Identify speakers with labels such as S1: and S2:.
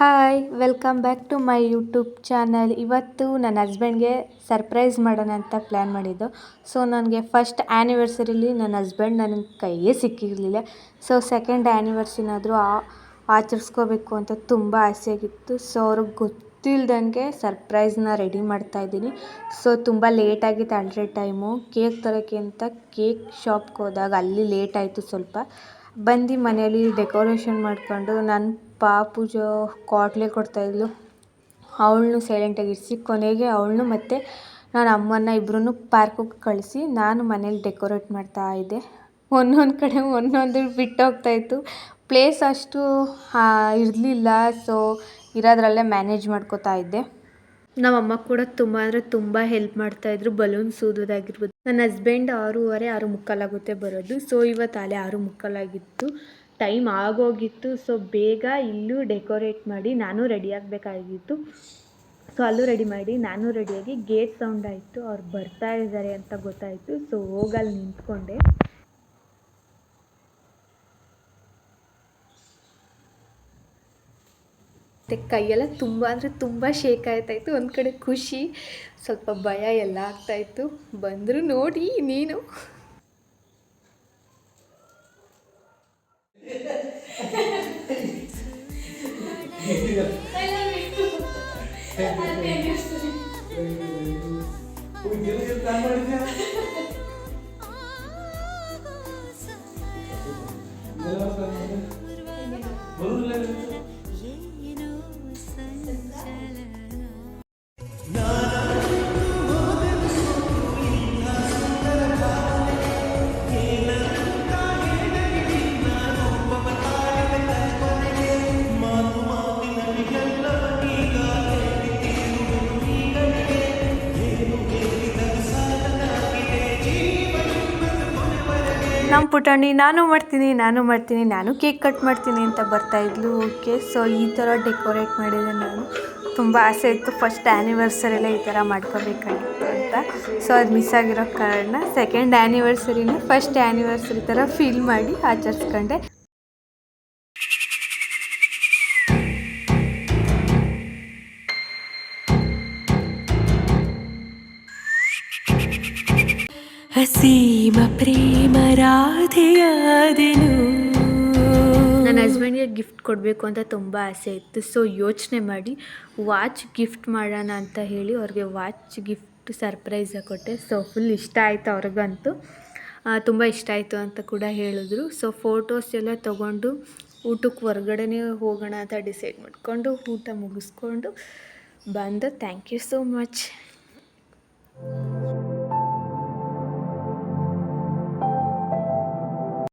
S1: Hi welcome back to my YouTube channel. ಇವತ್ತು ನನ್ನ ಹಸ್ಬೆಂಡ್ಗೆ surprise ಮಾಡೋಣ ಅಂತ ಪ್ಲ್ಯಾನ್ ಮಾಡಿದ್ದು. ಸೊ ನನಗೆ ಫಸ್ಟ್ ಆ್ಯನಿವರ್ಸರಿಲಿ ನನ್ನ ಹಸ್ಬೆಂಡ್ ನನಗೆ ಕೈಯೇ ಸಿಕ್ಕಿರಲಿಲ್ಲ. ಸೊ ಸೆಕೆಂಡ್ ಆ್ಯನಿವರ್ಸಿನಾದರೂ ಆಚರಿಸ್ಕೋಬೇಕು ಅಂತ ತುಂಬ ಆಸೆಯಾಗಿತ್ತು. ಸೊ ಅವ್ರಿಗೆ ಗೊತ್ತಿಲ್ದಂಗೆ ಸರ್ಪ್ರೈಸ್ನ ರೆಡಿ ಮಾಡ್ತಾಯಿದ್ದೀನಿ. ಸೊ ತುಂಬ ಲೇಟಾಗಿತ್ತು ಆಲ್ರೆಡಿ ಟೈಮು. ಕೇಕ್ ತರೋಕ್ಕೆ ಅಂತ ಕೇಕ್ ಶಾಪ್ಗೆ ಹೋದಾಗ ಅಲ್ಲಿ ಲೇಟ್ ಆಯಿತು ಸ್ವಲ್ಪ. ಬಂದು ಮನೇಲಿ ಡೆಕೋರೇಷನ್ ಮಾಡ್ಕೊಂಡು ನನ್ನ ಪಾಪುಜೋ ಕ್ವಾಟ್ಲೆ ಕೊಡ್ತಾಯಿದ್ಲು. ಅವಳನ್ನು ಸೈಲೆಂಟಾಗಿ ಇರಿಸಿ ಕೊನೆಗೆ ಅವಳನ್ನು ಮತ್ತು ನಾನು ಅಮ್ಮನ ಇಬ್ಬರೂ ಪಾರ್ಕಿಗೆ ಕಳಿಸಿ ನಾನು ಮನೇಲಿ ಡೆಕೋರೇಟ್ ಮಾಡ್ತಾಯಿದ್ದೆ. ಒಂದೊಂದು ಕಡೆ ಒಂದೊಂದು ಬಿಟ್ಟೋಗ್ತಾಯಿತ್ತು. ಪ್ಲೇಸ್ ಅಷ್ಟು ಇರಲಿಲ್ಲ. ಸೊ ಇರೋದ್ರಲ್ಲೇ ಮ್ಯಾನೇಜ್ ಮಾಡ್ಕೋತಾ ಇದ್ದೆ. ನಮ್ಮಮ್ಮ ಕೂಡ ತುಂಬ ಅಂದರೆ ತುಂಬ ಹೆಲ್ಪ್ ಮಾಡ್ತಾಯಿದ್ರು. ಬಲೂನ್ಸ್ ಊದೋದಾಗಿರ್ಬೋದು. ನನ್ನ ಹಸ್ಬೆಂಡ್ 6:30 6:45 ಆಗುತ್ತೆ ಬರೋದು. ಸೊ ಇವತ್ತು ಅಲ್ಲೇ 6:45 ಆಗಿತ್ತು. ಟೈಮ್ ಆಗೋಗಿತ್ತು. ಸೊ ಬೇಗ ಇಲ್ಲೂ ಡೆಕೋರೇಟ್ ಮಾಡಿ ನಾನು ರೆಡಿ ಆಗಬೇಕಾಗಿತ್ತು. ಸೊ ಅಲ್ಲೂ ರೆಡಿ ಮಾಡಿ ನಾನು ರೆಡಿಯಾಗಿ ಗೇಟ್ ಸೌಂಡ್ ಆಯಿತು. ಅವ್ರು ಬರ್ತಾ ಇದ್ದಾರೆ ಅಂತ ಗೊತ್ತಾಯಿತು. ಸೊ ಹೋಗಲ್ಲಿ ನಿಂತ್ಕೊಂಡೆ. ಮತ್ತು ಕೈಯೆಲ್ಲ ತುಂಬ ಅಂದರೆ ತುಂಬ ಶೇಕ್ ಆಯ್ತಾಯಿತ್ತು. ಒಂದು ಕಡೆ ಖುಷಿ, ಸ್ವಲ್ಪ ಭಯ ಎಲ್ಲ ಆಗ್ತಾಯಿತ್ತು. ಬಂದರು ನೋಡಿ ನೀನು. ನಮ್ಮ ಪುಟಾಣಿ ನಾನು ಮಾಡ್ತೀನಿ ನಾನು ಕೇಕ್ ಕಟ್ ಮಾಡ್ತೀನಿ ಅಂತ ಬರ್ತಾಯಿದ್ಲು. ಓಕೆ, ಸೊ ಈ ಥರ ಡೆಕೋರೇಟ್ ಮಾಡಿದೆ ನಾನು. ತುಂಬ ಆಸೆ ಇತ್ತು ಫಸ್ಟ್ ಆ್ಯನಿವರ್ಸರಿಯಲ್ಲೇ ಈ ಥರ ಮಾಡ್ಕೋಬೇಕಾಗಿತ್ತು ಅಂತ. ಸೊ ಅದು ಮಿಸ್ ಆಗಿರೋ ಕಾರಣ ಸೆಕೆಂಡ್ ಆ್ಯನಿವರ್ಸರಿನ ಫಸ್ಟ್ ಆ್ಯನಿವರ್ಸರಿ ಥರ ಫೀಲ್ ಮಾಡಿ ಆಚರಿಸ್ಕೊಂಡೆ. ಹಸೀಮ ಪ್ರೇಮ ರಾಧೆಯಾದೆನು. ನನ್ನ ಹಸ್ಬೆಂಡ್ಗೆ ಗಿಫ್ಟ್ ಕೊಡಬೇಕು ಅಂತ ತುಂಬ ಆಸೆ ಇತ್ತು. ಸೊ ಯೋಚನೆ ಮಾಡಿ ವಾಚ್ ಗಿಫ್ಟ್ ಮಾಡೋಣ ಅಂತ ಹೇಳಿ ಅವ್ರಿಗೆ ವಾಚ್ ಗಿಫ್ಟ್ ಸರ್ಪ್ರೈಸಾಗಿ ಕೊಟ್ಟೆ. ಸೊ ಫುಲ್ ಇಷ್ಟ ಆಯಿತು ಅವ್ರಿಗಂತೂ. ತುಂಬ ಇಷ್ಟ ಆಯಿತು ಅಂತ ಕೂಡ ಹೇಳಿದ್ರು. ಸೊ ಫೋಟೋಸ್ ಎಲ್ಲ ತೊಗೊಂಡು ಊಟಕ್ಕೆ ಹೊರ್ಗಡೆನೇ ಹೋಗೋಣ ಅಂತ ಡಿಸೈಡ್ ಮಾಡಿಕೊಂಡು ಊಟ ಮುಗಿಸ್ಕೊಂಡು ಬಂದು. Thank you so much.